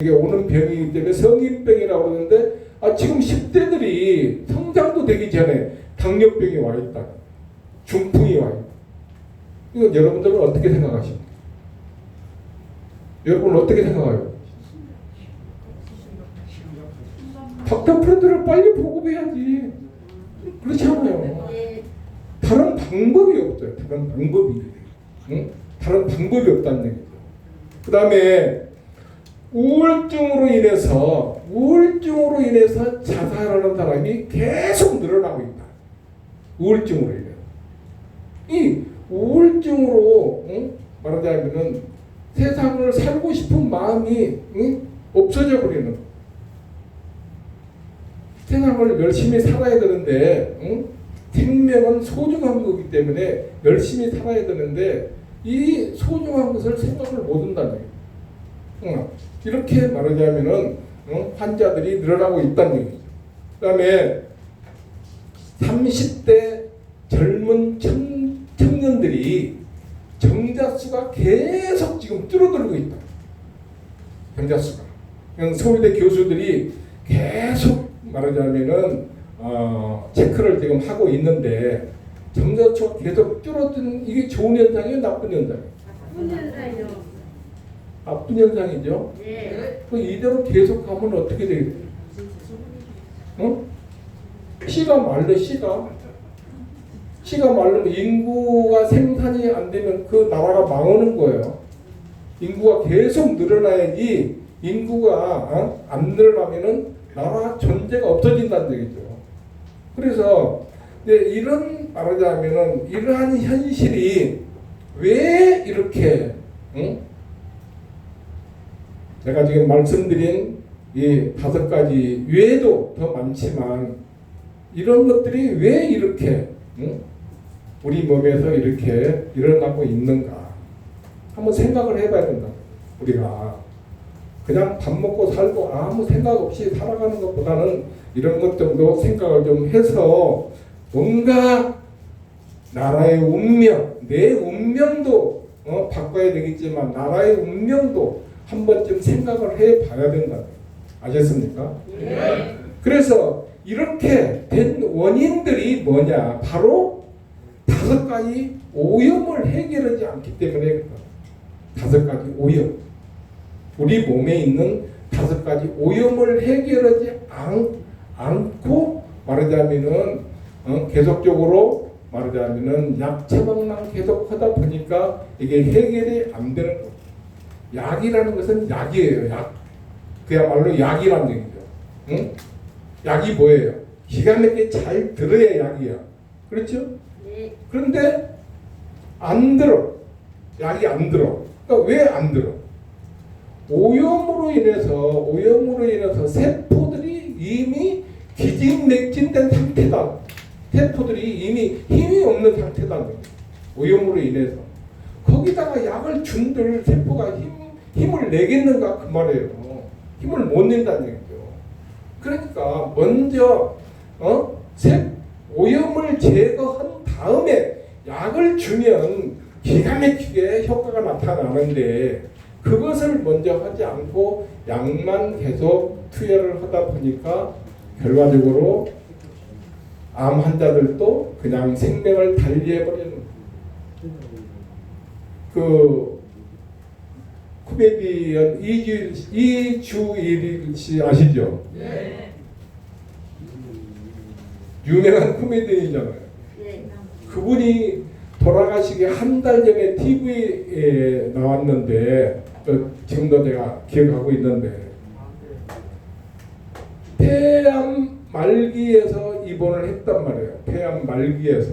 이게 오는 병이기 때문에 성인병이라고 그러는데 지금 10대들이 성장도 되기 전에 당뇨병이 와 있다. 중풍이 와 있다. 이거 여러분들은 어떻게 생각하십니까? 여러분 어떻게 생각해요? 닥터프렌드를 빨리 보급해야지. 그렇지 않아요. 다른 방법이 없어요. 다른 방법이. 응? 다른 방법이 없다는 얘기죠. 그 다음에 우울증으로 인해서 자살하는 사람이 계속 늘어나고 있다. 우울증으로 인해서. 이 우울증으로 말하자면은 세상을 살고 싶은 마음이 없어져 버리는. 세상을 열심히 살아야 되는데 생명은 소중한 거기 때문에 열심히 살아야 되는데 이 소중한 것을 생각을 못 한다는 거예요. 이렇게 말하자면은 환자들이 늘어나고 있다는 얘기죠. 그 다음에 30대 젊은 청년들이 정자수가 계속 지금 줄어들고 있다. 정자수가. 서울대 교수들이 계속 말하자면은 체크를 지금 하고 있는데 정자수가 계속 줄어드는 이게 좋은 현상이에요, 나쁜 현상이에요? 나쁜 현상이요. 나쁜 현상이죠. 네. 이대로 계속 가면 어떻게 되겠어요? 씨가 말려, 씨가 말르면 인구가 생산이 안 되면 그 나라가 망하는 거예요. 인구가 계속 늘어나야지 인구가 안 늘어나면은 나라 존재가 없어진다는 얘기죠. 그래서 이런 말하자면은 이러한 현실이 왜 이렇게 제가 지금 말씀드린 이 5가지 외에도 더 많지만 이런 것들이 왜 이렇게 우리 몸에서 이렇게 일어나고 있는가 한번 생각을 해봐야 된다. 우리가 그냥 밥 먹고 살고 아무 생각 없이 살아가는 것보다는 이런 것 정도 생각을 좀 해서 뭔가 나라의 운명, 내 운명도 바꿔야 되겠지만 나라의 운명도 한 번쯤 생각을 해봐야 된다. 아셨습니까? 네. 그래서 이렇게 된 원인들이 뭐냐? 바로 5가지 오염을 해결하지 않기 때문에 5가지 오염. 우리 몸에 있는 5가지 오염을 해결하지 않고 말하자면은 계속적으로 말하자면은 약 처방만 계속 하다 보니까 이게 해결이 안 되는 거예요. 약이라는 것은 약이에요. 약. 그야말로 약이라는 얘기죠. 약이 뭐예요? 기가 막히게 잘 들어야 약이야. 그렇죠? 네. 그런데 안 들어. 약이 안 들어. 그러니까 왜 안 들어? 오염으로 인해서 세포들이 이미 기진맥진된 상태다. 세포들이 이미 힘이 없는 상태다. 오염으로 인해서. 거기다가 약을 준들 세포가 힘을 내겠는가 그 말이에요. 힘을 못 낸다는 얘기죠. 그러니까 먼저 오염을 제거한 다음에 약을 주면 기가 막히게 효과가 나타나는데 그것을 먼저 하지 않고 약만 계속 투여를 하다 보니까 결과적으로 암 환자들도 그냥 생명을 달리해버리는 그 코미디언 이주일 씨 아시죠? 네. 유명한 코미디언이잖아요. 네. 그분이 돌아가시기 한 달 전에 TV에 나왔는데 지금도 제가 기억하고 있는데 폐암 말기에서 입원을 했단 말이에요. 폐암 말기에서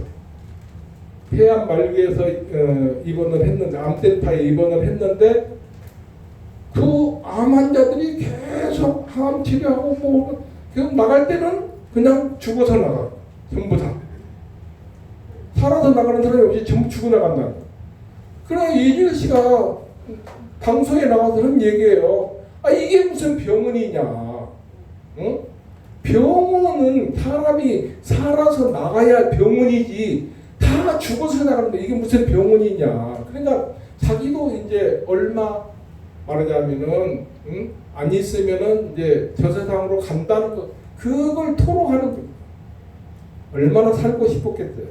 입원을 했는데 암센터에 입원을 했는데 그 암 환자들이 계속 암 치료하고 뭐 나갈 때는 그냥 죽어서 나가. 전부 다. 살아서 나가는 사람이 없이 전부 죽어 나간다. 그러나 이준일 씨가 방송에 나와서 하는 얘기예요. 이게 무슨 병원이냐. 응? 병원은 사람이 살아서 나가야 병원이지 다 죽어서 나가는데 이게 무슨 병원이냐. 그러니까 자기도 이제 얼마 말하자면은 안 있으면은 이제 저 세상으로 간다는 거 그걸 토로하는 거예요. 얼마나 살고 싶었겠어요.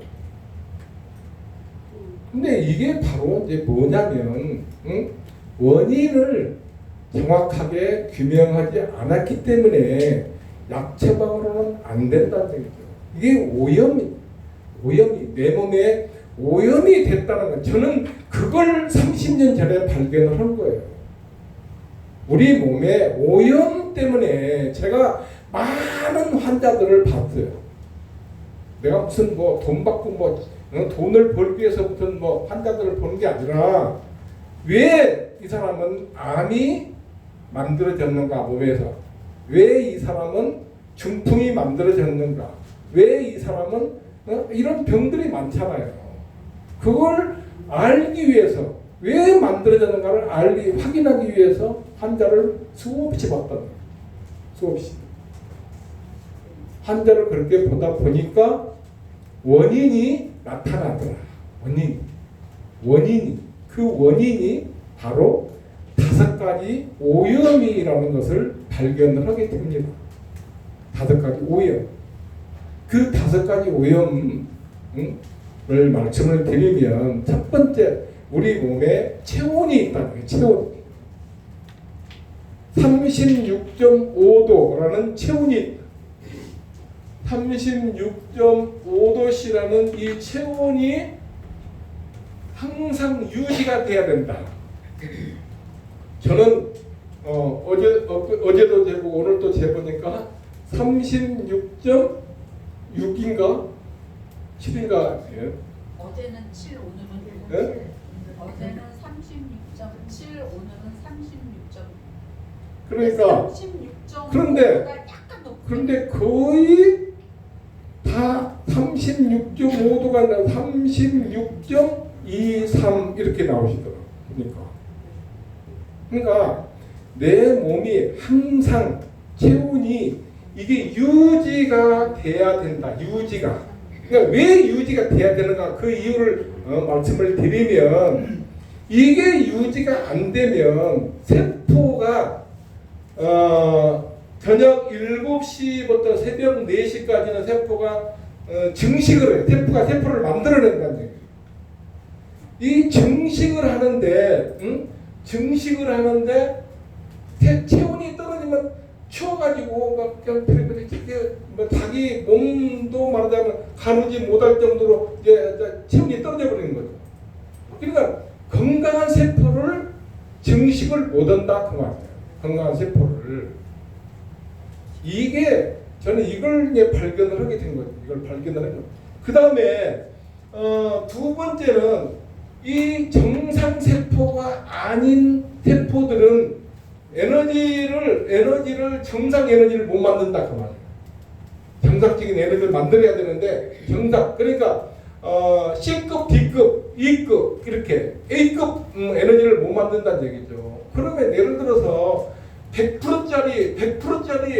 근데 이게 바로 이제 뭐냐면 원인을 정확하게 규명하지 않았기 때문에 약 처방으로는 안 된다는 얘기죠. 이게 오염이 내 몸에 오염이 됐다는 거. 저는 그걸 30년 전에 발견을 한 거예요. 우리 몸에 오염 때문에 제가 많은 환자들을 봤어요. 내가 무슨 뭐 돈 받고 돈을 벌기 위해서 무슨 환자들을 보는 게 아니라 왜 이 사람은 암이 만들어졌는가 몸에서, 왜 이 사람은 중풍이 만들어졌는가, 왜 이 사람은 이런 병들이 많잖아요. 그걸 알기 위해서, 왜 만들어졌는가를 확인하기 위해서 환자를 수없이 봤단 말이에요. 수없이. 환자를 그렇게 보다 보니까 원인이 나타나더라. 원인이. 그 원인이 바로 5가지 오염이라는 것을 발견을 하게 됩니다. 5가지 오염. 그 5가지 오염을 말씀을 드리면, 첫 번째, 우리 몸에 체온이 있다는 거예요. 체온. 36.5도라는 체온이 있다. 36.5도씨라는 이 체온이 항상 유지가 돼야 된다. 저는 어제도 재고 오늘도 재보니까 36.6인가 7인가. 예. 어제는 7, 오늘은 6. 예? 어제는 36.7, 오늘은 36. 그러니까 36.5가 그런데 약간 높고. 그런데 거의 다 36.5도가 아니라 36.23 이렇게 나오시더라고요. 그러니까 내 몸이 항상 체온이 이게 유지가 돼야 된다. 유지가. 그러니까 왜 유지가 돼야 되는가, 그 이유를 말씀을 드리면, 이게 유지가 안 되면 세포가 저녁 7시부터 새벽 4시까지는 세포가 증식을 해요. 세포를 만들어낸다는 얘기예요. 이 증식을 하는데 체온이 떨어지면 추워가지고 막 그냥 자기 몸도 말하자면 가누지 못할 정도로 이제 체온이 떨어져 버리는 거죠. 그러니까 건강한 세포를 증식을 못한다 그 말이에요. 건강한 세포를. 이게 저는 이걸 이제 발견을 하게 된 거죠. 이걸 발견을 한 거죠. 그 다음에 두 번째는 이 정상 세포가 아닌 세포들은 에너지를 정상 에너지를 못 만든다 그 말이에요. 정상적인 에너지를 만들어야 되는데 그러니까 C급, D급, E급 이렇게 A급 에너지를 못 만든다는 얘기죠. 그러면 예를 들어서 100%짜리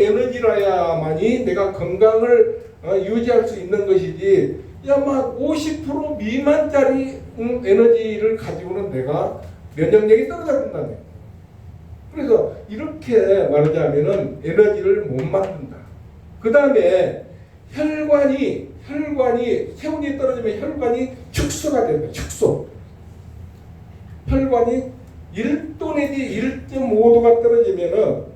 에너지라야만이 내가 건강을 유지할 수 있는 것이지, 막 50% 미만짜리 에너지를 가지고는 내가 면역력이 떨어진다는 거예요. 그래서 이렇게 말하자면은 에너지를 못 만든다. 그 다음에 혈관이 체온이 떨어지면 혈관이 축소가 된다. 축소. 혈관이 1도 내지 1.5도가 떨어지면은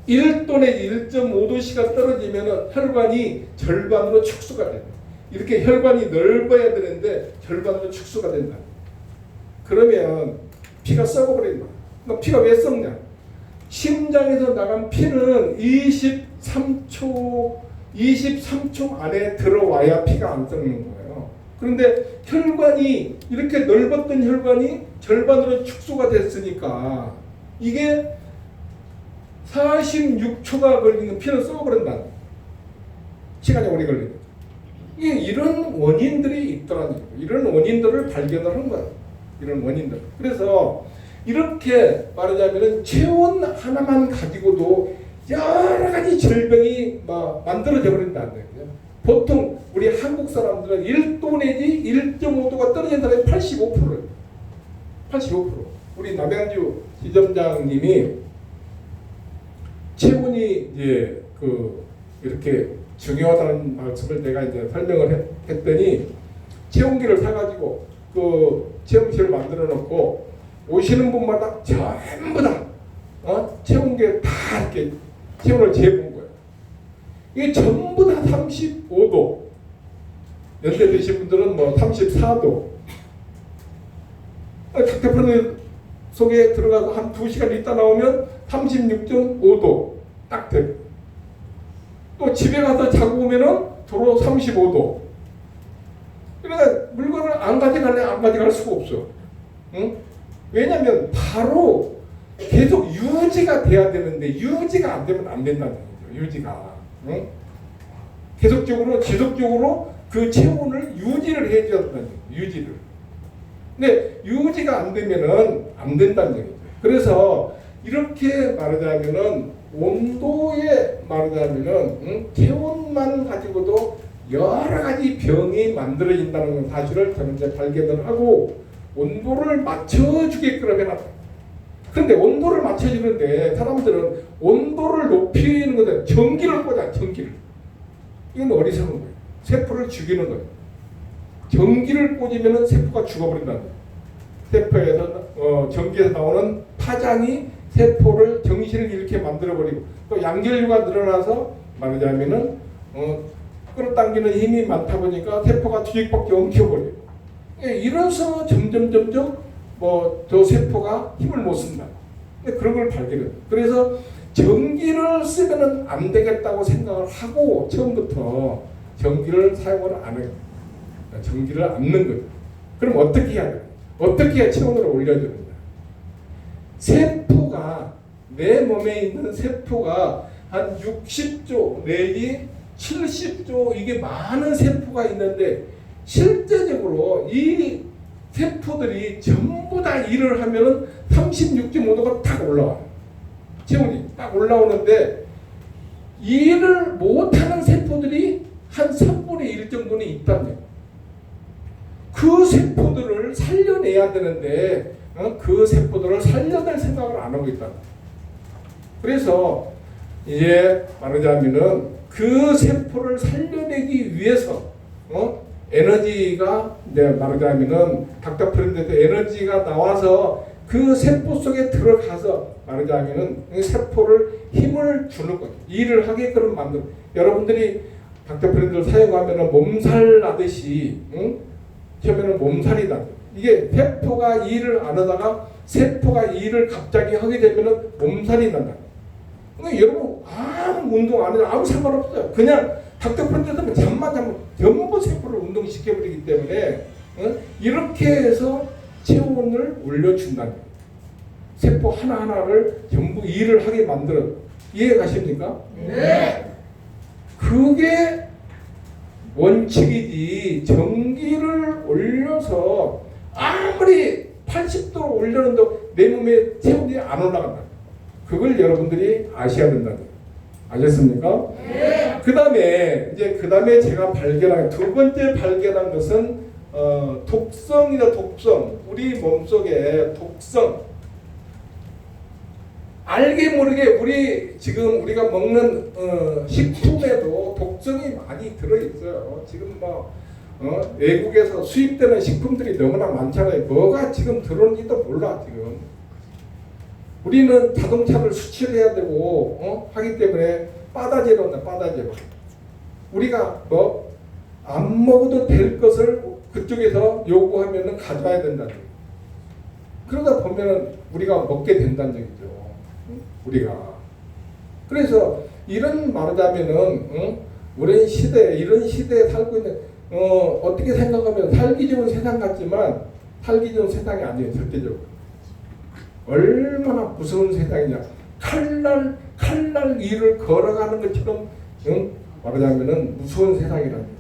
1도 내지 1.5도씨가 떨어지면은 혈관이 절반으로 축소가 된다. 이렇게 혈관이 넓어야 되는데 절반으로 축소가 된다. 그러면 피가 썩어버린다. 그러니까 피가 왜 썩냐? 심장에서 나간 피는 23초 안에 들어와야 피가 안 썩는 거예요. 그런데 혈관이 이렇게 넓었던 혈관이 절반으로 축소가 됐으니까 이게 46초가 걸리는 피는 썩어버린다. 시간이 오래 걸리는. 이런 원인들이 있더라는 거예요. 이런 원인들을 발견을 한 거예요. 이런 원인들. 그래서 이렇게 말하자면 체온 하나만 가지고도 여러 가지 질병이 만들어져 버린다는 거예요. 보통 우리 한국 사람들은 1도 내지 1.5도가 떨어진 사람이 85%예요. 85%. 우리 남양주 지점장님이 체온이 이제 이렇게 중요하다는 말씀을 내가 이제 설명을 했더니 체온기를 사가지고 체험실을 만들어 놓고 오시는 분마다 전부 다 체온기에 다 이렇게 체온을 재본 거예요. 이게 전부 다 35도. 연세 드신 분들은 뭐 34도. 각 대표님 속에 들어가서 한 2시간 있다 나오면 36.5도 딱 되고, 또 집에 가서 자고 오면은 도로 35도. 그러니까 물건을 안 가져갈 수가 없어. 응? 왜냐하면 바로 계속 유지가 돼야 되는데 유지가 안 되면 안 된다는 거죠. 유지가. 응? 계속적으로 지속적으로 그 체온을 유지를 해줘야 된다는 거죠. 유지를. 근데 유지가 안 되면은 안 된다는 얘기죠. 그래서 이렇게 말하자면은 온도에 말하자면은 체온만 가지고도 여러 가지 병이 만들어진다는 사실을 저는 이제 발견을 하고 온도를 맞춰주게끔 해놨다. 그런데 온도를 맞춰주는데 사람들은 온도를 높이는 거다. 전기를 꽂아, 전기를. 이건 어리석은 거예요. 세포를 죽이는 거예요. 전기를 꽂으면 세포가 죽어버린다는 거예요. 세포에서 전기에서 나오는 파장이 세포를 정신을 이렇게 만들어버리고 또 양전류가 늘어나서 말하자면은 끌어당기는 힘이 많다 보니까 세포가 뒤집박지 엉켜버려요. 이래서 점점 저 세포가 힘을 못 쓴다. 그런 걸 발견해요. 그래서 전기를 쓰면은 안 되겠다고 생각을 하고 처음부터 전기를 사용을 안 해요. 전기를 안 넣는 거예요. 그럼 어떻게 해야 돼요? 어떻게 해야 체온을 올려주느냐? 세포가 내 몸에 있는 세포가 한 60조 내지 70조 이게 많은 세포가 있는데 실제적으로 이 세포들이 전부 다 일을 하면은 36.5도가 딱 올라와요. 체온이 딱 올라오는데 일을 못하는 세포들이 한 3분의 1 정도는 있답니다. 그 세포들을 살려내야 되는데 그 세포들을 살려낼 생각을 안 하고 있다. 그래서 이제 말하자면은 그 세포를 살려내기 위해서 에너지가 이제 말하자면은 닥터프렌드에서 에너지가 나와서 그 세포 속에 들어가서 말하자면은 세포를 힘을 주는 거죠. 일을 하게끔 만든. 여러분들이 닥터프렌드를 사용하면은 몸살 나듯이 처음에는 몸살이 나. 이게 세포가 일을 안 하다가 세포가 일을 갑자기 하게 되면은 몸살이 난다. 그러니까 여러분 아무 운동 안 해도 아무 상관없어요. 그냥 닥터프렌드에서는 잠만 자면 전부 세포를 운동시켜버리기 때문에 이렇게 해서 체온을 올려준다는 거예요. 세포 하나하나를 전부 일을 하게 만들어. 이해 가십니까? 네. 그게 원칙이지. 전기를 올려서 아무리 80도로 올려놓는다고 내 몸에 체온이 안 올라간다. 그걸 여러분들이 아셔야 된다. 아셨습니까? 네. 그 다음에 제가 발견한 두 번째 발견한 것은 독성이다. 독성. 우리 몸속에 독성. 알게 모르게 지금 우리가 먹는 식품에도 독성이 많이 들어있어요. 지금 외국에서 수입되는 식품들이 너무나 많잖아요. 뭐가 지금 들어오는지도 몰라 지금. 우리는 자동차를 수출해야 되고 하기 때문에 빠다제로 온다. 빠다제로. 우리가 안 먹어도 될 것을 그쪽에서 요구하면은 가져와야 된다는 거예요. 그러다 보면은 우리가 먹게 된다는 얘기죠. 우리가. 그래서 이런 말하자면은 우리 이런 시대에 살고 있는 어떻게 생각하면 살기 좋은 세상 같지만 살기 좋은 세상이 아니에요. 절대적으로. 얼마나 무서운 세상이냐. 칼날 일을 걸어가는 것처럼 말하자면은 무서운 세상이라는 거예요.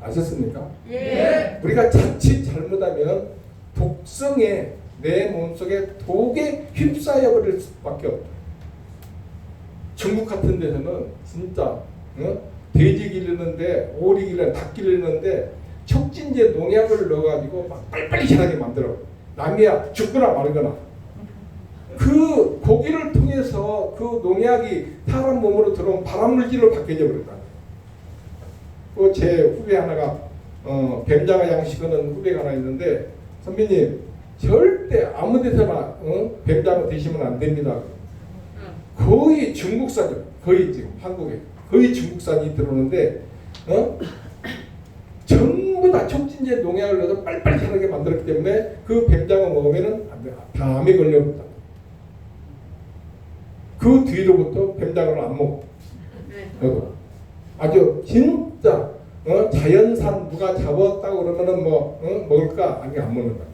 아셨습니까? 예. 우리가 자칫 잘못하면 독성에 내 몸속에 독에 휩싸여 버릴 수밖에 없다. 중국 같은 데서는 진짜 돼지 기르는데 오리 기르는데 닭 기르는데 촉진제 농약을 넣어가지고 막 빨리빨리 자라게 만들어. 남이야 죽거나 말거나 그 고기를 통해서 그 농약이 사람 몸으로 들어온 발암물질로 바뀌어져 버린다. 제 후배 하나가 뱀장어 양식하는 후배가 하나 있는데, 선배님 절대 아무 데서나 뱀장어 드시면 안 됩니다. 거의 중국산이요. 거의 지금 한국에 거의 중국산이 들어오는데 전부 다 촉진제 농약을 넣어서 빨리빨리 자라게 만들었기 때문에 그 뱀장어 먹으면은 다 암에 걸려버린다. 그 뒤로부터 뱀장어를 안 먹어. 아주 진짜 자연산 누가 잡았다고 그러면은 먹을까? 아니, 안 먹는다.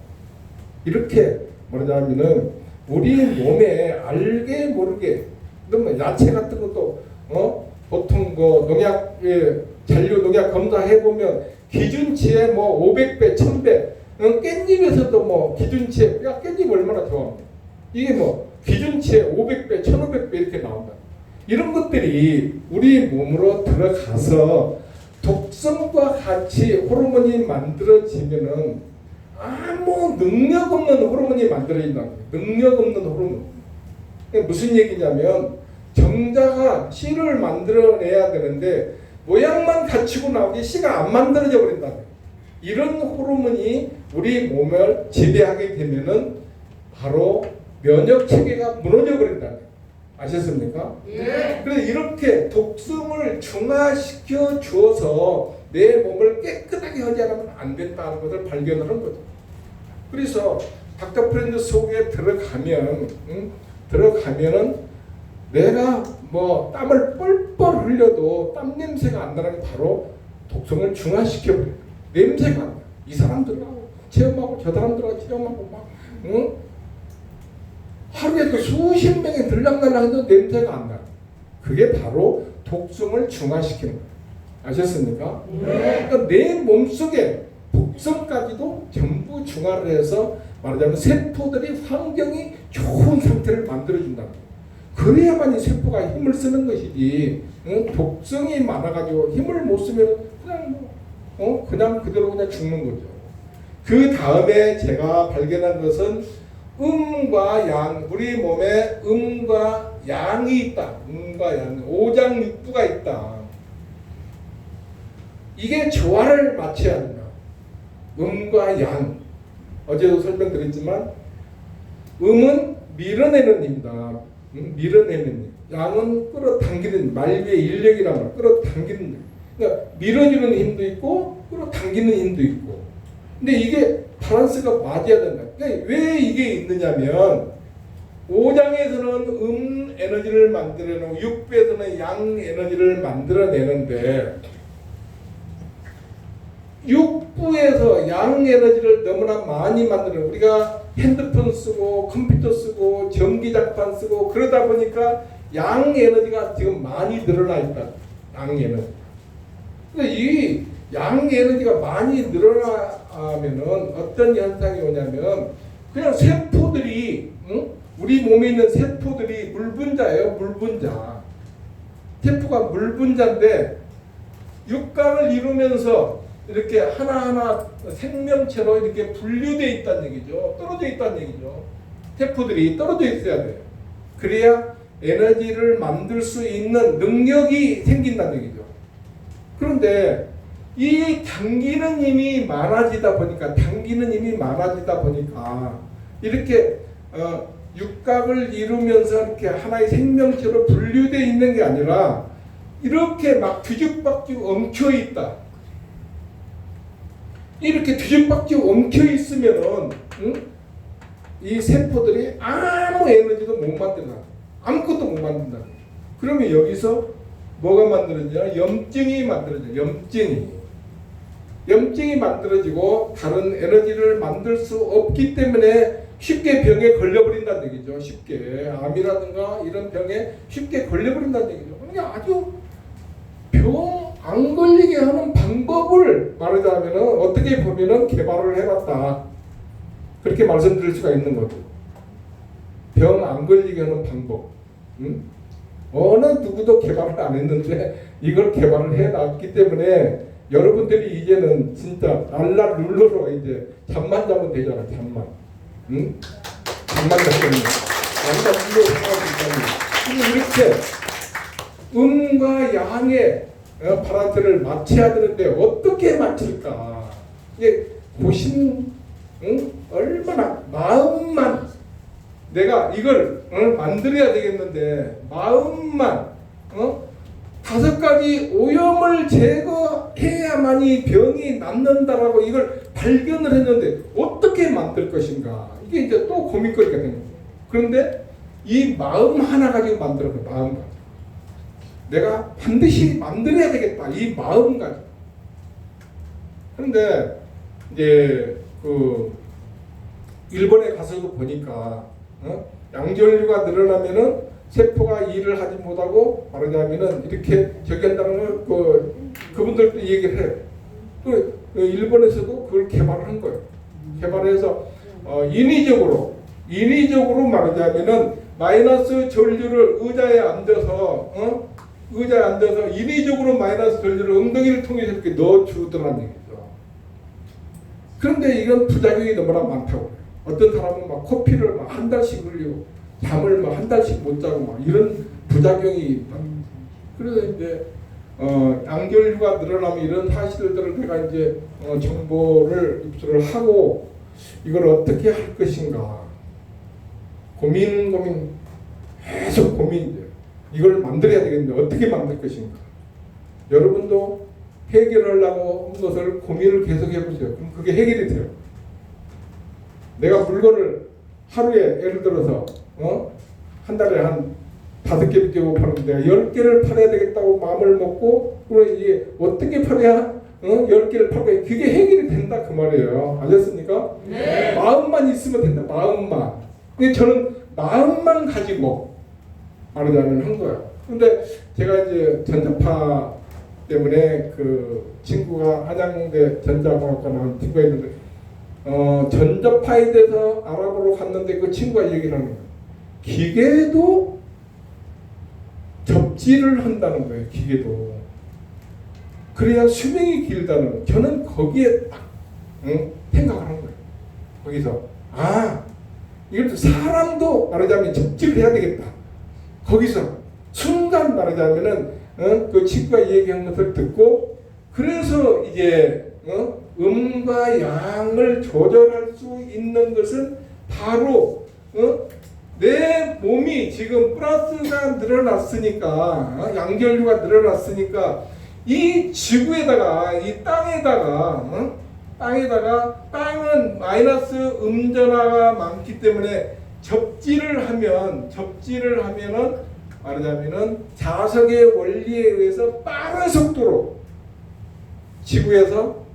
이렇게 말하자면은 우리 몸에 알게 모르게 너무 야채 같은 것도 보통 농약 잔류 농약 검사해 보면 기준치에 500배, 1000배. 깻잎에서도 기준치에 깻잎 얼마나 좋아합니까? 이게 기준치에 500배, 1500배 이렇게 나온다. 이런 것들이 우리 몸으로 들어가서 독성과 같이 호르몬이 만들어지면은 아무 능력 없는 호르몬이 만들어진다는 거예요. 능력 없는 호르몬. 무슨 얘기냐면 정자가 씨를 만들어내야 되는데 모양만 갖추고 나오게 씨가 안 만들어져 버린다는 거예요. 이런 호르몬이 우리 몸을 지배하게 되면은 바로 면역 체계가 무너져 버린다는 거예요. 아셨습니까? 예. 그래서 이렇게 독성을 중화시켜 주어서 내 몸을 깨끗하게 하지 않으면 안 된다는 것을 발견을 한 거죠. 그래서 닥터 프렌드 속에 들어가면은 내가 땀을 뻘뻘 흘려도 땀 냄새가 안 나는 게 바로 독성을 중화시켜 버려요. 냄새가 안 나. 이 사람들하고 체험하고 저 사람들하고 체험하고 하루에도 수십 명이 들락날락해도 냄새가 안 나. 그게 바로 독성을 중화시키는 거예요. 아셨습니까? 네. 그러니까 내 몸속에 독성까지도 전부 중화를 해서 말하자면 세포들이 환경이 좋은 상태를 만들어준다. 그래야만 이 세포가 힘을 쓰는 것이지. 독성이 많아가지고 힘을 못 쓰면 그냥 그대로 그냥 죽는 거죠. 그 다음에 제가 발견한 것은 음과 양, 우리 몸에 음과 양이 있다. 음과 양, 오장육부가 있다. 이게 조화를 맞춰야 한다. 음과 양. 어제도 설명드렸지만 음은 밀어내는 힘이다. 밀어내는 힘. 양은 끌어당기는, 말 위에 인력이란 말, 끌어당기는 힘. 그러니까 밀어주는 힘도 있고 끌어당기는 힘도 있고. 근데 이게 밸런스가 맞아야 된다. 그러니까 왜 이게 있느냐면 오장에서는 에너지를 만들어내고 육부에서는 양 에너지를 만들어내는데 육부에서 양 에너지를 너무나 많이 만드는, 우리가 핸드폰 쓰고 컴퓨터 쓰고 전기장판 쓰고 그러다 보니까 양 에너지가 지금 많이 늘어나 있다. 양 에너지. 그러니까 이 양 에너지가 많이 늘어나면은 어떤 현상이 오냐면 그냥 세포들이 우리 몸에 있는 세포들이 물분자예요. 물분자. 세포가 물분자인데 육각을 이루면서 이렇게 하나하나 생명체로 이렇게 분류되어 있다는 얘기죠. 떨어져 있다는 얘기죠. 세포들이 떨어져 있어야 돼요. 그래야 에너지를 만들 수 있는 능력이 생긴다는 얘기죠. 그런데 이 당기는 힘이 많아지다 보니까 이렇게 육각을 이루면서 이렇게 하나의 생명체로 분류되어 있는 게 아니라 이렇게 막 뒤죽박죽 엉켜 있다. 이렇게 뒤죽박죽 엉켜 있으면은 이 세포들이 아무 에너지도 못 만든다. 아무것도 못 만든다. 그러면 여기서 뭐가 만들어지냐? 염증이 만들어져요. 염증이 만들어지고 다른 에너지를 만들 수 없기 때문에 쉽게 병에 걸려버린다는 얘기죠. 쉽게 암이라든가 이런 병에 쉽게 걸려버린다는 얘기죠. 그러니까 아주 병 안 걸리게 하는 방법을 말하자면 어떻게 보면은 개발을 해봤다. 그렇게 말씀드릴 수가 있는 거죠. 병 안 걸리게 하는 방법. 어느 누구도 개발을 안 했는데 이걸 개발을 해놨기 때문에 여러분들이 이제는 진짜 알랄룰루로 이제 잠만 자면 되잖아. 잠만. 잠만 자면 양과 음로 생각이 있다니 이렇게 음과 양의 파란색을 맞춰야 되는데 어떻게 맞출까? 이게 보시면 얼마나 마음만 내가 이걸 만들어야 되겠는데 마음만 5가지 오염을 제거해야만이 병이 낫는다라고 이걸 발견을 했는데 어떻게 만들 것인가? 이게 이제 또 고민거리가 되는 거예요. 그런데 이 마음 하나 가지고 만들어 그 마음 가지고 내가 반드시 만들어야 되겠다 이 마음 가지고. 그런데 이제 그 일본에 가서도 보니까 양전류가 늘어나면은 세포가 일을 하지 못하고 말하자면은 이렇게 저기 한다는 걸 그분들도 얘기를 해요. 또 일본에서도 그걸 개발을 한 거예요. 개발해서 인위적으로 말하자면은 마이너스 전류를 의자에 앉아서 인위적으로 마이너스 전류를 엉덩이를 통해서 이렇게 넣어주더라는 얘기죠. 그런데 이건 부작용이 너무나 많다고 그래요. 어떤 사람은 막 커피를 막 한 달씩 흘리고 잠을 막 한 달씩 못 자고 막 이런 부작용이 있다. 그래서 이제 양전류가 늘어나면 이런 사실들을 내가 이제 정보를 입수를 하고 이걸 어떻게 할 것인가 계속 고민이죠. 이걸 만들어야 되겠는데 어떻게 만들 것인가. 여러분도 해결하려고 한 것을 고민을 계속 해보세요. 그럼 그게 해결이 돼요. 내가 물건을 하루에 예를 들어서 한 달에 한 5개 정도 파는데 내가 10개를 팔아야 되겠다고 마음을 먹고 그럼 이게 어떻게 팔아야 10개를 팔고 그게 해결이 된다 그 말이에요. 아셨습니까? 네. 마음만 있으면 된다. 마음만. 근데 저는 마음만 가지고 말하자면 한 거야. 근데 제가 이제 전자파 때문에 그 친구가 한양대 전자공학과 나온 친구가 있는데 전자파에 대해서 알아보러 갔는데 그 친구가 얘기를 하는 거예요. 기계도 접지를 한다는 거예요. 기계도. 그래야 수명이 길다는 거예요. 저는 거기에 딱 생각을 한 거예요. 거기서 이것도 사람도 말하자면 접지를 해야 되겠다. 거기서 순간 말하자면은 그 친구가 얘기한 것을 듣고 그래서 이제 음과 양을 조절할 수 있는 것은 바로 내 몸이 지금 플러스가 늘어났으니까 양전류가 늘어났으니까 이 지구에다가 이 땅에다가 땅은 마이너스 음전화가 많기 때문에 접지를 하면은 말하자면은 자석의 원리에 의해서 빠른 속도로 지구에서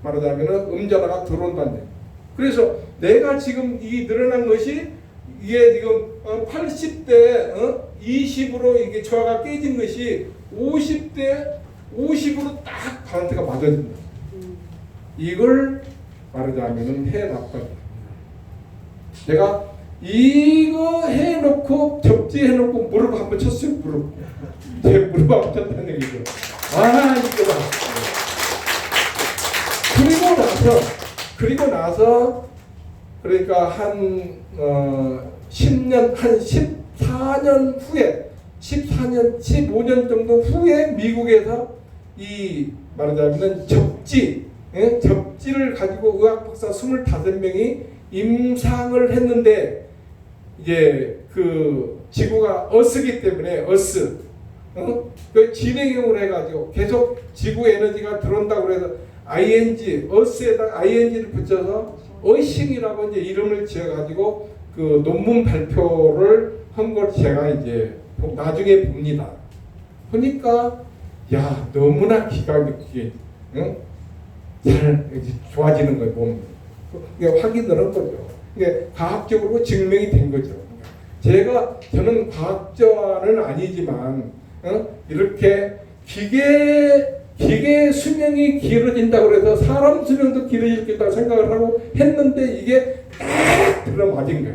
말하자면은 음전화가 들어온다는 얘기예요. 그래서 내가 지금 이 늘어난 것이 이게 지금 80대 20으로 이게 조화가 깨진 것이 50대 50으로 딱 바운트가 맞아진다. 이걸 말하자면은 해놨거든요. 내가 이거 해놓고 접지해놓고 무릎 한번 쳤어요. 제 무릎 한번 쳤다는 얘기죠. 이거다. 그리고 나서 그러니까 한 10년 한 14년 후에 15년 정도 후에 미국에서 이 말하자면 접지를 가지고 의학 박사 25명이 임상을 했는데 이제 그 지구가 어스기 때문에 그 진행형으로 해가지고 계속 지구 에너지가 들어온다고 해서 어스에다 ing를 붙여서 어싱이라고 이제 이름을 지어가지고 그 논문 발표를 한 걸 제가 이제 나중에 봅니다. 보니까 너무나 기가 막히게 잘 좋아지는 거예요. 몸. 이게 확인을 한 거죠. 이게 과학적으로 증명이 된 거죠. 저는 과학자는 아니지만 이렇게 기계 수명이 길어진다고 해서 사람 수명도 길어지겠다고 생각을 하고 했는데 이게 딱 들어맞은 거야.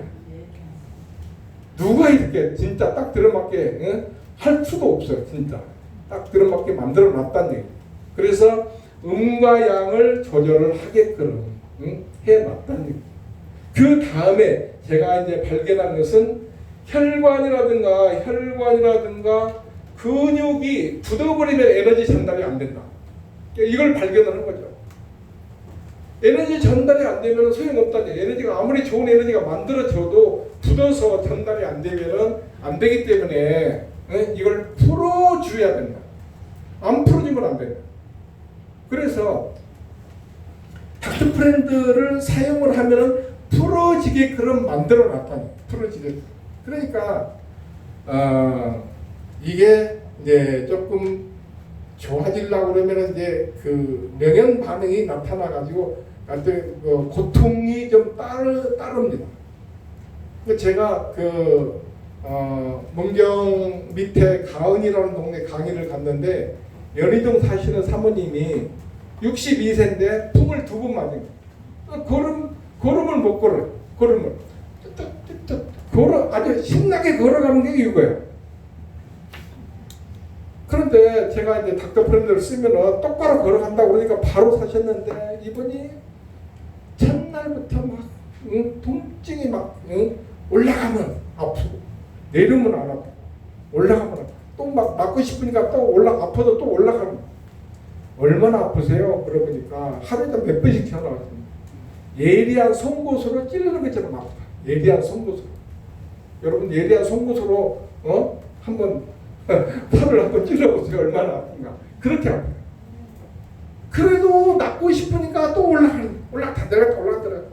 누가 이렇게 진짜 딱 들어맞게 할 수도 없어요. 진짜 딱 들어맞게 만들어 놨다는 얘기. 그래서 음과 양을 조절을 하게끔 해놨다는 얘기. 그 다음에 제가 이제 발견한 것은 혈관이라든가 근육이 굳어버리면 에너지 전달이 안 된다. 이걸 발견하는 거죠. 에너지 전달이 안 되면 소용없다니. 에너지가 아무리 좋은 에너지가 만들어져도 굳어서 전달이 안 되면은 안 되기 때문에 이걸 풀어줘야 된다. 안 풀어주면 안 된다. 그래서 닥터프렌드를 사용을 하면은 풀어지게끔 만들어 놨다니. 풀어지게. 그러니까 이게 이제 조금 좋아지려고 그러면 이제 그 명현 반응이 나타나 가지고 고통이 좀 따릅니다. 제가 문경 밑에 가은이라는 동네 강의를 갔는데 연희동 사시는 사모님이 62세인데 풍을 2번 맞은 거예요. 걸음을 못 걸어요. 걸음을 아주 신나게 걸어가는 게 이거예요. 그런데 제가 이제 닥터프렌드를 쓰면은 똑바로 걸어간다고 그러니까 바로 사셨는데 이분이 첫날부터 막 통증이 막 올라가면 아프고 내리면 안 아프고 올라가면 아프고 또 막 맞고 싶으니까 또 아파도 또 올라가면 얼마나 아프세요? 그러니까 하루에 몇 번씩 튀어나왔습니다. 예리한 송곳으로 찌르는 것처럼 아프다. 예리한 송곳으로. 여러분 예리한 송곳으로 한번 팔을 한번 찔러보세요. 얼마나 아픈가. 그렇게 아파요. 그래도 낫고 싶으니까 또 올라갔다 내려갔다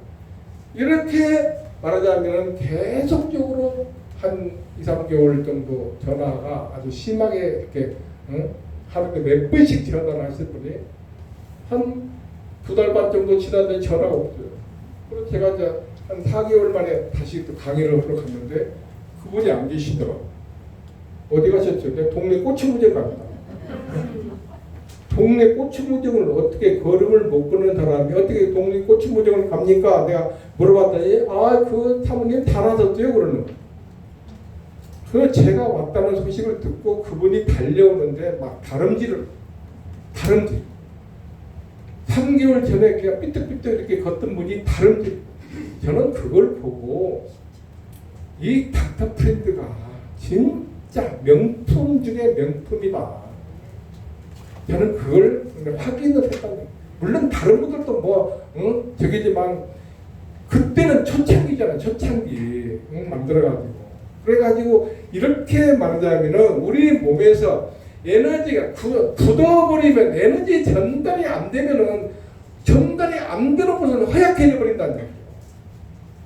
이렇게 말하자면 계속적으로 한 2-3개월 정도 전화가 아주 심하게 이렇게 하루에 몇 번씩 전화를 하실 분이 한 2달 반 정도 지났는데 전화가 없어요. 그래서 제가 이제 한 4개월 만에 다시 또 강의를 하러 갔는데 그분이 안 계시더라고요. 어디 가셨죠? 내가 동네 꼬치무정 갑니다. 동네 꼬치무정을 어떻게 걸음을 못 걷는 사람이 어떻게 동네 꼬치무정을 갑니까? 내가 물어봤더니 그 사모님 다 나섰어요 그러는 거예요. 그래서 제가 왔다는 소식을 듣고 그분이 달려오는데 막 다름질 3개월 전에 그냥 삐뚤삐뚤 이렇게 걷던 분이 다름질. 저는 그걸 보고 이 닥터프렌드가 진짜 명품 중에 명품이다. 저는 그걸 확인을 했다는 거예요. 물론 다른 분들도 저기지만 그때는 초창기잖아요. 초창기 만들어가지고 그래가지고 이렇게 말하자면은 우리 몸에서 에너지가 굳어버리면 에너지 전달이 안 되면은 전달이 안 되는 것은 허약해져 버린다는 거예요.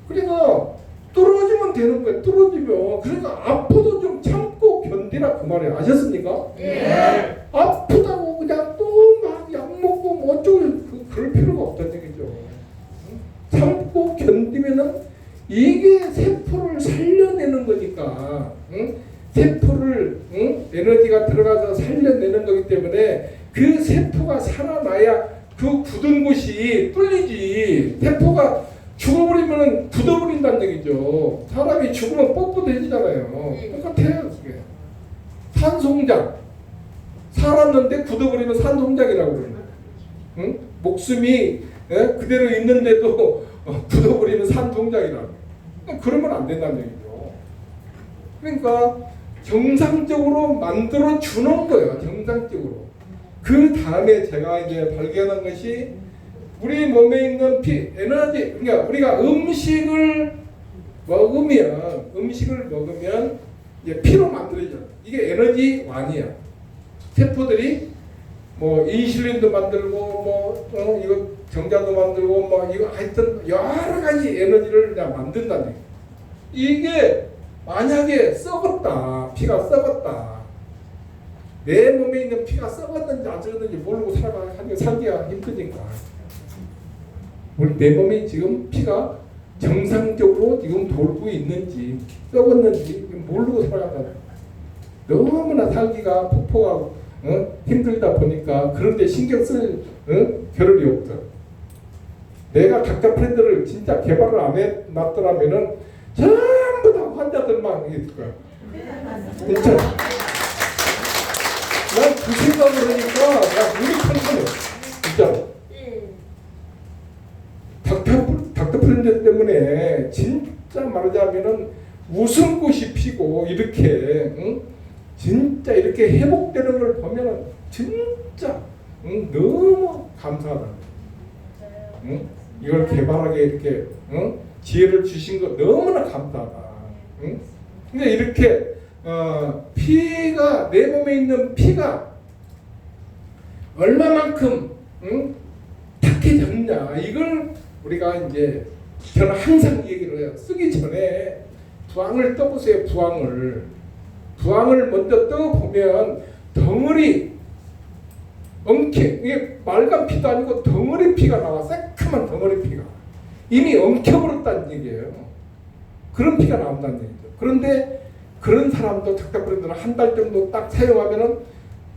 그러니까 뚫어지면 되는 거예요. 뚫어지면 그러니까 아파도 좀 참고 견디라 그 말이에요. 아셨습니까? 네. 아프다고 그냥 또 막 약 먹고 뭐 어쩌고 그럴 필요가 없다는 얘기죠. 참고 견디면은 이게 세포를 살려내는 거니까 세포를 에너지가 들어가서 살려내는 거기 때문에 그 세포가 살아나야 그 굳은 곳이 뚫리지. 세포가 죽어버리면 굳어버린다는 얘기죠. 사람이 죽으면 뻣뻣해지잖아요. 똑같아요. 그게. 산송장. 살았는데 굳어버리면 산송장이라고 그러는 거예요. 목숨이 그대로 있는데도 굳어버리면 산송장이라고. 그러면 안 된다는 얘기죠. 그러니까 정상적으로 만들어 주는 거예요. 정상적으로. 그 다음에 제가 이제 발견한 것이 우리 몸에 있는 에너지, 그러니까 우리가 음식을 먹으면 이제 피로 만들어져. 이게 에너지 완이야. 세포들이 뭐 인슐린도 만들고 이거 정자도 만들고 이거 하여튼 여러 가지 에너지를 그냥 만든다는 얘기야. 이게 만약에 썩었다, 피가 썩었다. 내 몸에 있는 피가 썩었는지 안 썩었는지 모르고 살기가 힘드니까. 우리 내 몸에 지금 피가 정상적으로 지금 돌고 있는지 썩었는지 모르고 살아간다. 너무나 살기가 폭포가 힘들다 보니까 그런데 신경 쓸 겨를이 없어. 내가 닥터프렌드를 진짜 개발을 안 해놨더라면은 전부 다 환자들만 있을 거야. 진짜. 난 그 생각을 하니까 나 무력한 거네. 진짜. 닥터프렌드 때문에 진짜 말하자면은 웃음꽃이 피고 이렇게 진짜 이렇게 회복되는 걸 보면 진짜 너무 감사하다. 이걸 개발하게 이렇게 지혜를 주신 거 너무나 감사하다. 근데 이렇게 피가 내 몸에 있는 피가 얼마만큼 탁해졌냐 이걸 우리가 이제 저는 항상 얘기를 해요. 쓰기 전에 부항을 떠보세요. 부항을 먼저 떠보면 덩어리 이게 빨간 피도 아니고 덩어리 피가 나와. 새까만 덩어리 피가 이미 엉켜버렸다는 얘기예요. 그런 피가 나온다는 얘기죠. 그런데 그런 사람도 닥터프렌드는 한 달 정도 딱 사용하면은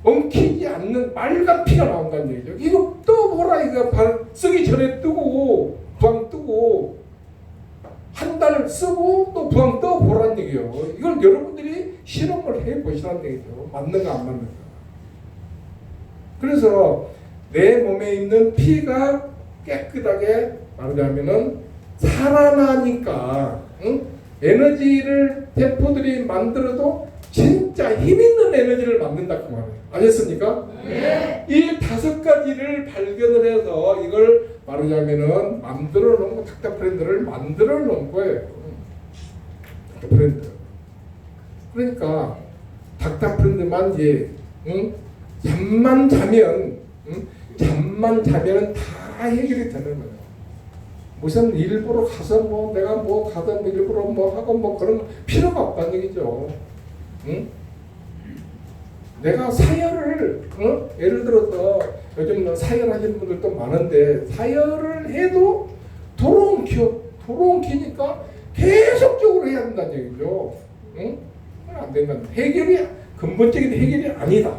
엉키지 않는 빨간 피가 나온다는 얘기죠. 이거 떠보라. 이거 쓰기 전에 뜨고 부항 뜨고 한 달 쓰고 또 부항 떠보라는 얘기예요. 이걸 여러분들이 실험을 해보시라는 얘기죠. 맞는가 안 맞는가. 그래서 내 몸에 있는 피가 깨끗하게 말하자면은 살아나니까 에너지를 세포들이 만들어도 진짜 힘 있는 에너지를 만든다 그 말이에요. 아셨습니까? 네. 이 5가지를 발견을 해서 이걸 말하자면은 만들어 놓은 거, 닥터프렌드를 만들어 놓은 거예요. 닥터프렌드. 그러니까 닥터프렌드만 이제 잠만 자면은 다 해결이 되는 거예요. 무슨 일부러 가서 뭐 내가 뭐 가서 일부러 뭐 하고 뭐 그런 필요가 없다는 얘기죠. 내가 사열을 예를 들어서 요즘 사열하시는 분들도 많은데 사열을 해도 도롱키니까 계속적으로 해야 된다는 얘기죠. 안 된다는 해결이 근본적인 해결이 아니다.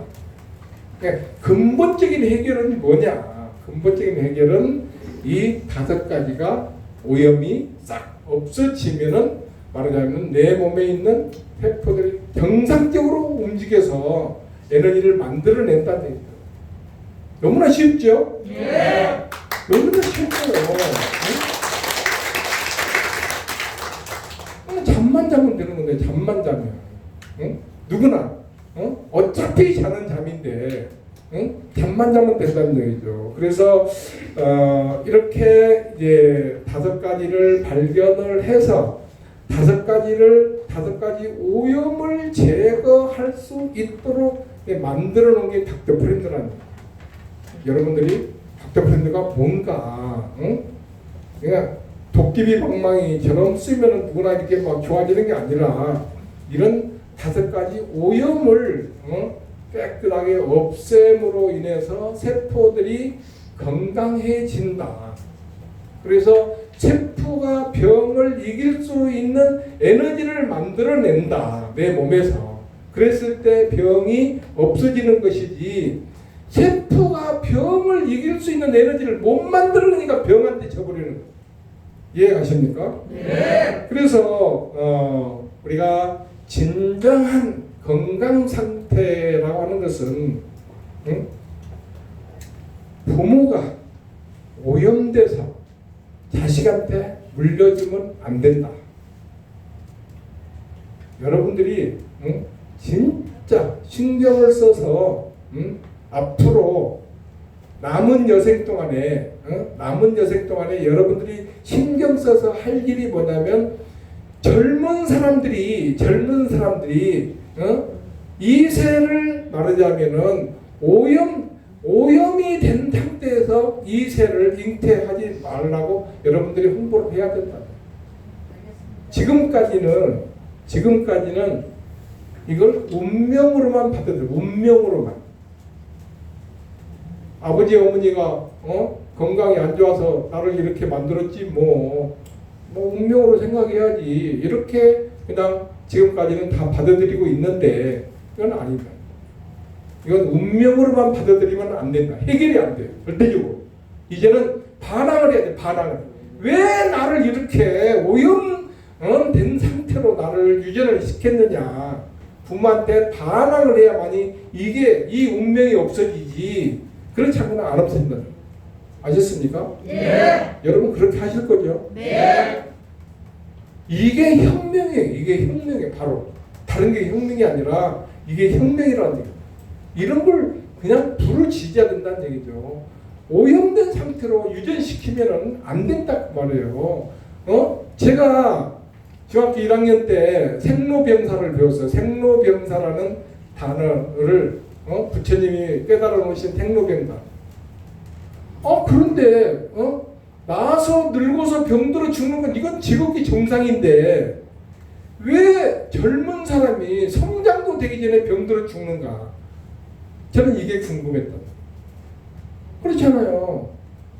근본적인 해결은 뭐냐? 근본적인 해결은 이 5가지가 오염이 싹 없어지면은 말하자면 내 몸에 있는 세포들이 정상적으로 움직여서 에너지를 만들어낸다는 얘기죠. 너무나 쉽죠? 네. 너무나 쉽죠. 잠만 자면 되는 건데 잠만 자면 누구나 어차피 자는 잠인데 잠만 자면 된다는 얘기죠. 그래서 이렇게 이제 5가지를 발견을 해서 5가지 오염을 제거할 수 있도록 만들어 놓은 게 닥터프렌드라는 거예요. 여러분들이 닥터프렌드가 뭔가 그러니까 도깨비 방망이처럼 쓰면 누구나 이렇게 막 좋아지는 게 아니라 이런 5가지 오염을 깨끗하게 없앰으로 인해서 세포들이 건강해진다. 그래서 세포가 병을 이길 수 있는 에너지를 만들어낸다. 내 몸에서. 그랬을 때 병이 없어지는 것이지 세포가 병을 이길 수 있는 에너지를 못 만들어내니까 병한테 져버리는 거예요. 이해가십니까? 네. 그래서 우리가 진정한 건강 상태라고 하는 것은 부모가 오염돼서 자식한테 물려주면 안 된다. 여러분들이 진짜 신경을 써서 앞으로 남은 여생 동안에 여러분들이 신경 써서 할 일이 뭐냐면 젊은 사람들이 이세를 말하자면은 오염이 된 상태에서 이세를 잉태하지 말라고 여러분들이 홍보를 해야 된다. 지금까지는 이걸 운명으로만 받아들여. 운명으로만. 아버지 어머니가 건강이 안 좋아서 나를 이렇게 만들었지 뭐 운명으로 생각해야지. 이렇게 그냥 지금까지는 다 받아들이고 있는데 이건 아니다. 이건 운명으로만 받아들이면 안 된다. 해결이 안 돼요. 절대적으로. 이제는 반항을 해야 돼. 반항을. 왜 나를 이렇게 오염된 상태로 나를 유전을 시켰느냐. 부모한테 반항을 해야만이 이 운명이 없어지지. 그렇지 않고는 안 없어진다. 아셨습니까? 네. 여러분 그렇게 하실 거죠? 네. 이게 혁명이에요. 이게 혁명이에요. 바로 다른 게 혁명이 아니라 이게 혁명이라는 얘기예요. 이런 걸 그냥 부르짖어야 된다는 얘기죠. 오염된 상태로 유전시키면은 안 된다 그 말이에요. 제가 중학교 1학년 때 생로병사를 배웠어요. 생로병사라는 단어를 부처님이 깨달아 놓으신 생로병사. 그런데 나서 늙어서 병들어 죽는 건 이건 지극히 정상인데 왜 젊은 사람이 성장도 되기 전에 병들어 죽는가? 저는 이게 궁금했다. 그렇잖아요.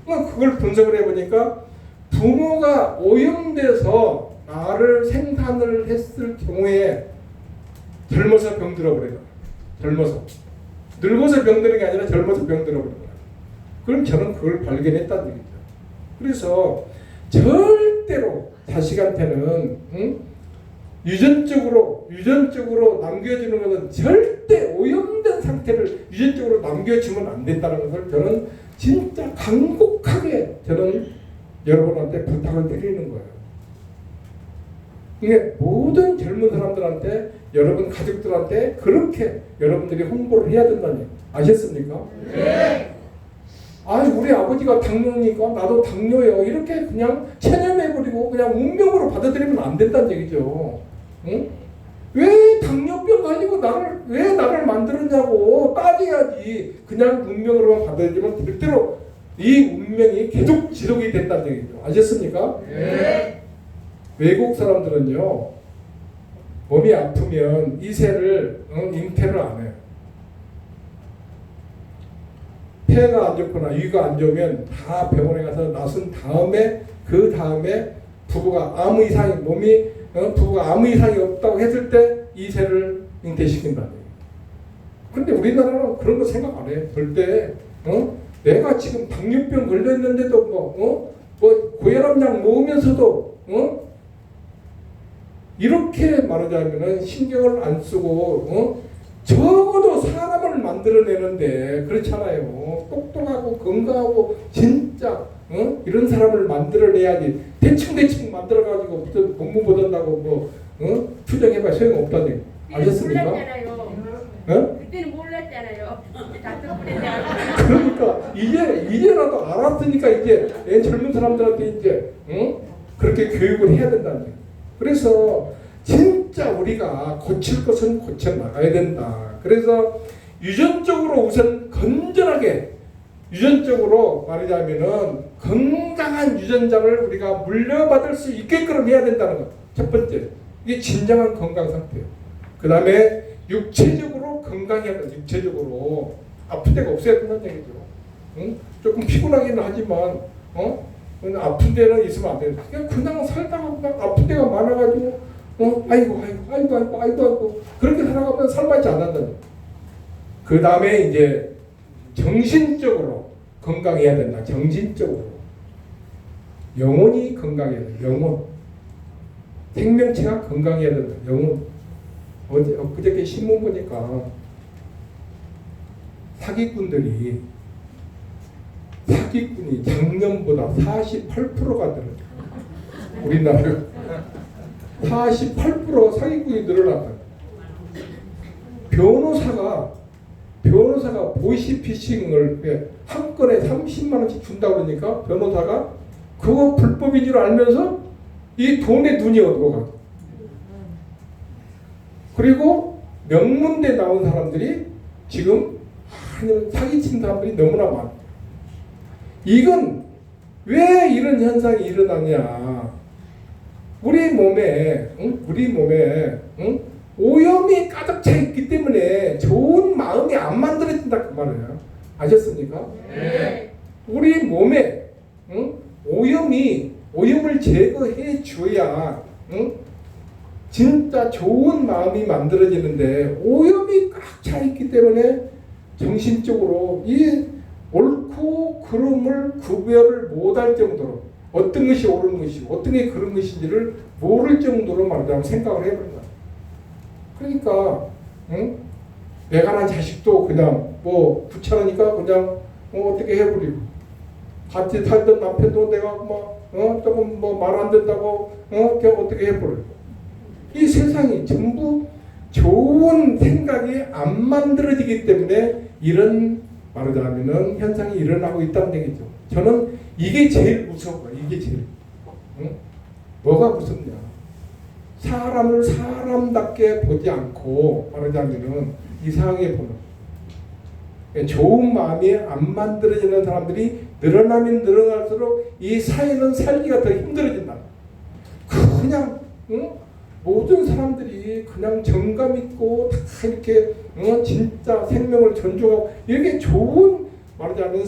그걸 분석을 해보니까 부모가 오염돼서 나를 생산을 했을 경우에 젊어서 병들어 버려요. 젊어서. 늙어서 병드는 게 아니라 젊어서 병들어 버려요. 그럼 저는 그걸 발견했다는 얘기죠. 그래서 절대로 자식한테는 유전적으로 남겨주는 것은 절대 오염된 상태를 유전적으로 남겨주면 안 된다는 것을 저는 진짜 간곡하게 저는 여러분한테 부탁을 드리는 거예요. 이게 모든 젊은 사람들한테 여러분 가족들한테 그렇게 여러분들이 홍보를 해야 된다는 얘기 아셨습니까? 네. 우리 아버지가 당뇨니까 나도 당뇨예요. 이렇게 그냥 체념해버리고 그냥 운명으로 받아들이면 안 된다는 얘기죠. 응? 왜 당뇨병 가지고 왜 나를 만들었냐고 따져야지. 그냥 운명으로만 받아들이면 절대로 이 운명이 계속 지속이 된다는 얘기죠. 아셨습니까? 네. 외국 사람들은요, 몸이 아프면 이세를 잉태를 안 해요. 폐가 안 좋거나 위가 안 좋으면 다 병원에 가서 나선 다음에 그 다음에 부부가 아무 이상이 부부가 아무 이상이 없다고 했을 때 이세를 잉태시킨다는 거예요. 그런데 우리나라는 그런 거 생각 안 해요. 절대 내가 지금 당뇨병 걸렸는데도 뭐 고혈압약 먹으면서도 이렇게 말하자면은 신경을 안 쓰고 적어도 사람을 만들어내는데 그렇잖아요. 똑똑하고 건강하고 진짜 이런 사람을 만들어내야지. 대충 만들어가지고 무슨 공부 못한다고 투정해봐 소용없다는 얘기. 아셨습니까? 몰랐잖아요. 그때는 몰랐잖아요. 그러니까 이제라도 알았으니까 이제 젊은 사람들한테 이제 그렇게 교육을 해야 된다는 얘기. 그래서 진짜 우리가 고칠 것은 고쳐 나가야 된다. 그래서 유전적으로 우선 건전하게 유전적으로 말하자면은 건강한 유전자를 우리가 물려받을 수 있게끔 해야 된다는 것. 첫 번째, 이게 진정한 건강 상태예요. 그 다음에 육체적으로 건강해야 된다. 육체적으로 아픈 데가 없어야 된다는 얘기죠. 조금 피곤하기는 하지만 아픈 데는 있으면 안 돼요. 그냥 살다가 그냥 아픈 데가 많아가지고 아이고 그렇게 살아가면 살만치 않는다. 그 다음에 이제 정신적으로 건강해야 된다. 정신적으로 영혼이 건강해야 된다. 영혼 생명체가 건강해야 된다. 영혼 그저께 신문 보니까 사기꾼이 작년보다 48%가 늘었다. 우리나라 48% 사기꾼이 늘어났다. 변호사가 보이스피싱을 한 건에 30만 원씩 준다고 그러니까 변호사가 그거 불법인 줄 알면서 이 돈에 눈이 어두워가. 그리고 명문대 나온 사람들이 지금 사기친 사람들이 너무나 많아. 이건 왜 이런 현상이 일어나냐? 우리 몸에 오염이 가득 차 있기 때문에 좋은 마음이 안 만들어진다 그 말이에요. 아셨습니까? 네. 우리 몸에 오염을 제거해 줘야 진짜 좋은 마음이 만들어지는데 오염이 꽉 차 있기 때문에 정신적으로 이 옳고 그름을 구별을 못할 정도로 어떤 것이 옳은 것이고 어떤 게 그런 것인지를 모를 정도로 말하자면 생각을 해버린다. 그러니까 내가 난 자식도 그냥 귀찮으니까 그냥 어떻게 해버리고 같이 살던 남편도 내가 조금 말 안 듣다고 걔 어떻게 해버리고. 이 세상이 전부 좋은 생각이 안 만들어지기 때문에 이런 말하자면은 현상이 일어나고 있다는 얘기죠. 저는 이게 제일 무서워. 이게 제일. 뭐가 무섭냐? 사람을 사람답게 보지 않고 말하자면은 이상하게 보는. 좋은 마음이 안 만들어지는 사람들이 늘어나면 늘어날수록 이 사회는 살기가 더 힘들어진다. 그냥 모든 사람들이 그냥 정감 있고 다 이렇게 진짜 생명을 존중하고 이렇게 좋은 말하자면